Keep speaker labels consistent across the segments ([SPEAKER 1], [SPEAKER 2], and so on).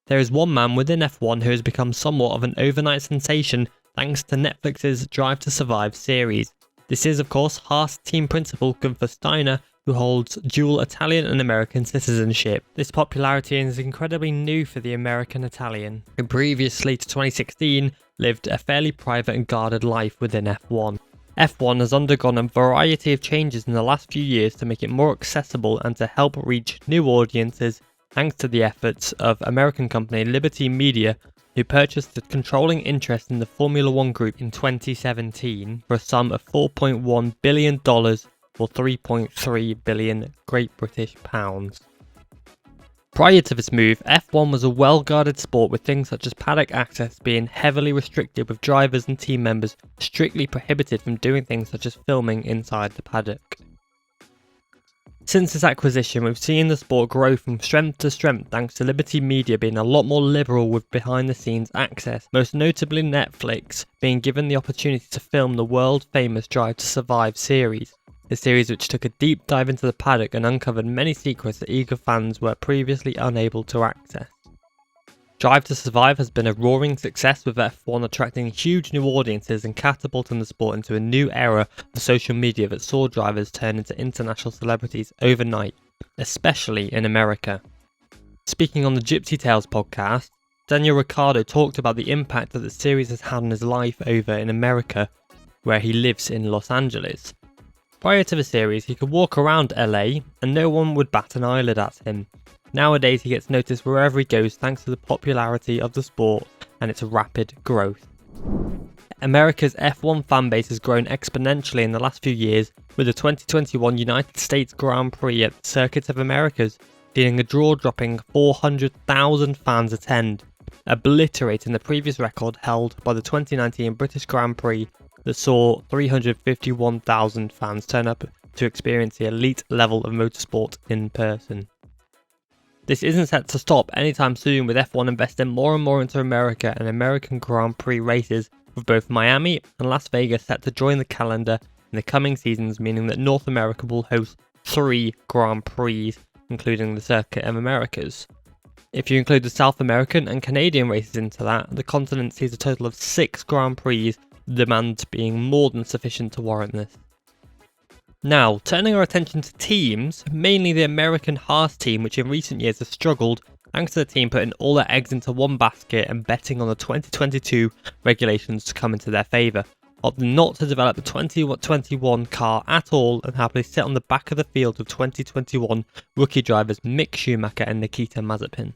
[SPEAKER 1] There is one man within F1 who has become somewhat of an overnight sensation thanks to Netflix's Drive to Survive series. This is, of course, Haas team principal Guenther Steiner, who holds dual Italian and American citizenship. This popularity is incredibly new for the American Italian, who previously to 2016 lived a fairly private and guarded life within F1. F1 has undergone a variety of changes in the last few years to make it more accessible and to help reach new audiences thanks to the efforts of American company Liberty Media, who purchased a controlling interest in the Formula One group in 2017 for a sum of $4.1 billion or 3.3 billion Great British pounds. Prior to this move, F1 was a well-guarded sport with things such as paddock access being heavily restricted, with drivers and team members strictly prohibited from doing things such as filming inside the paddock. Since this acquisition, we've seen the sport grow from strength to strength thanks to Liberty Media being a lot more liberal with behind-the-scenes access, most notably Netflix being given the opportunity to film the world-famous Drive to Survive series. A series which took a deep dive into the paddock and uncovered many secrets that eager fans were previously unable to access. Drive to Survive has been a roaring success, with F1 attracting huge new audiences and catapulting the sport into a new era of social media that saw drivers turn into international celebrities overnight, especially in America. Speaking on the Gypsy Tales podcast, Daniel Ricciardo talked about the impact that the series has had on his life over in America, where he lives in Los Angeles. Prior to the series, he could walk around LA and no one would bat an eyelid at him. Nowadays, he gets noticed wherever he goes thanks to the popularity of the sport and its rapid growth. America's F1 fanbase has grown exponentially in the last few years, with the 2021 United States Grand Prix at the Circuit of Americas seeing a jaw-dropping 400,000 fans attend, obliterating the previous record held by the 2019 British Grand Prix that saw 351,000 fans turn up to experience the elite level of motorsport in person. This isn't set to stop anytime soon, with F1 investing more and more into America and American Grand Prix races, with both Miami and Las Vegas set to join the calendar in the coming seasons, meaning that North America will host 3 Grand Prix, including the Circuit of Americas. If you include the South American and Canadian races into that, the continent sees a total of 6 Grand Prix, the demand being more than sufficient to warrant this. Now, turning our attention to teams, mainly the American Haas team, which in recent years has struggled thanks to the team putting all their eggs into one basket and betting on the 2022 regulations to come into their favour, opting not to develop the 2021 car at all and happily sit on the back of the field with 2021 rookie drivers Mick Schumacher and Nikita Mazepin.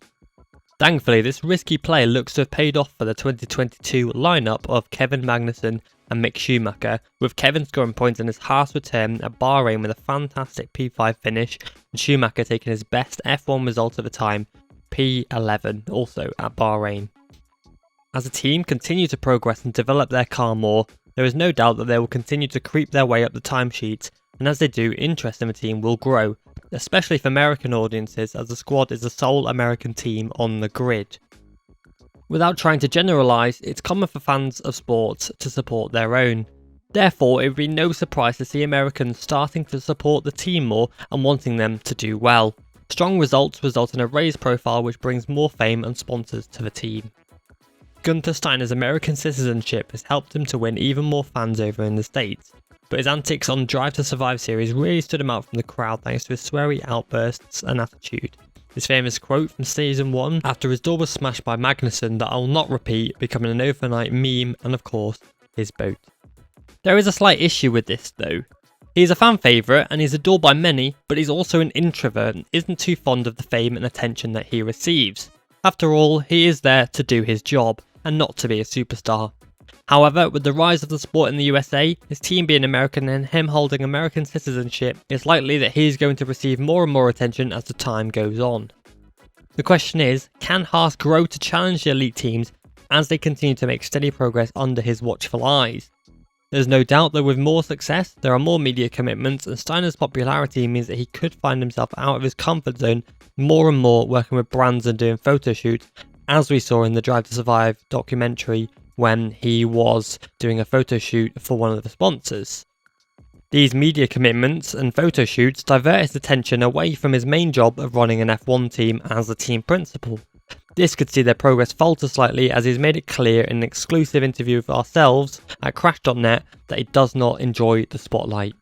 [SPEAKER 1] Thankfully, this risky play looks to have paid off for the 2022 lineup of Kevin Magnussen and Mick Schumacher, with Kevin scoring points in his Haas return at Bahrain with a fantastic P5 finish, and Schumacher taking his best F1 result of the time, P11, also at Bahrain. As a team continue to progress and develop their car more, there is no doubt that they will continue to creep their way up the timesheets, and as they do, interest in the team will grow, especially for American audiences, as the squad is the sole American team on the grid. Without trying to generalise, it's common for fans of sports to support their own. Therefore, it would be no surprise to see Americans starting to support the team more and wanting them to do well. Strong results result in a raised profile which brings more fame and sponsors to the team. Guenther Steiner's American citizenship has helped him to win even more fans over in the States, but his antics on Drive to Survive series really stood him out from the crowd thanks to his sweary outbursts and attitude. His famous quote from season 1 after his door was smashed by Magnussen that I'll not repeat, becoming an overnight meme, and of course, his boat. There is a slight issue with this though. He is a fan favourite and he's adored by many, but he's also an introvert and isn't too fond of the fame and attention that he receives. After all, he is there to do his job and not to be a superstar. However, with the rise of the sport in the USA, his team being American and him holding American citizenship, it's likely that he is going to receive more and more attention as the time goes on. The question is, can Haas grow to challenge the elite teams as they continue to make steady progress under his watchful eyes? There's no doubt that with more success, there are more media commitments, and Steiner's popularity means that he could find himself out of his comfort zone more and more, working with brands and doing photo shoots, as we saw in the Drive to Survive documentary when he was doing a photo shoot for one of the sponsors. These media commitments and photo shoots divert his attention away from his main job of running an F1 team as the team principal. This could see their progress falter slightly, as he's made it clear in an exclusive interview with ourselves at Crash.net that he does not enjoy the spotlight.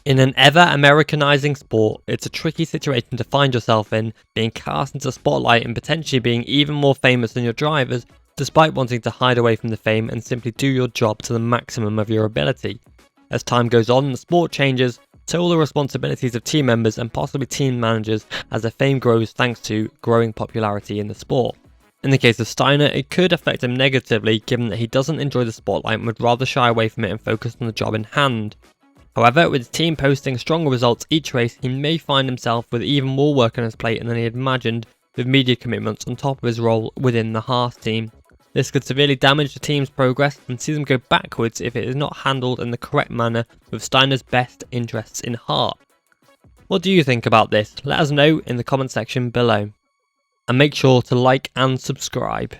[SPEAKER 1] In an ever-Americanizing sport, it's a tricky situation to find yourself in, being cast into the spotlight and potentially being even more famous than your drivers, despite wanting to hide away from the fame and simply do your job to the maximum of your ability. As time goes on and the sport changes, so will the responsibilities of team members and possibly team managers as their fame grows thanks to growing popularity in the sport. In the case of Steiner, it could affect him negatively given that he doesn't enjoy the spotlight and would rather shy away from it and focus on the job in hand. However, with his team posting stronger results each race, he may find himself with even more work on his plate than he had imagined, with media commitments on top of his role within the Haas team. This could severely damage the team's progress and see them go backwards if it is not handled in the correct manner with Steiner's best interests in heart. What do you think about this? Let us know in the comment section below. And make sure to like and subscribe.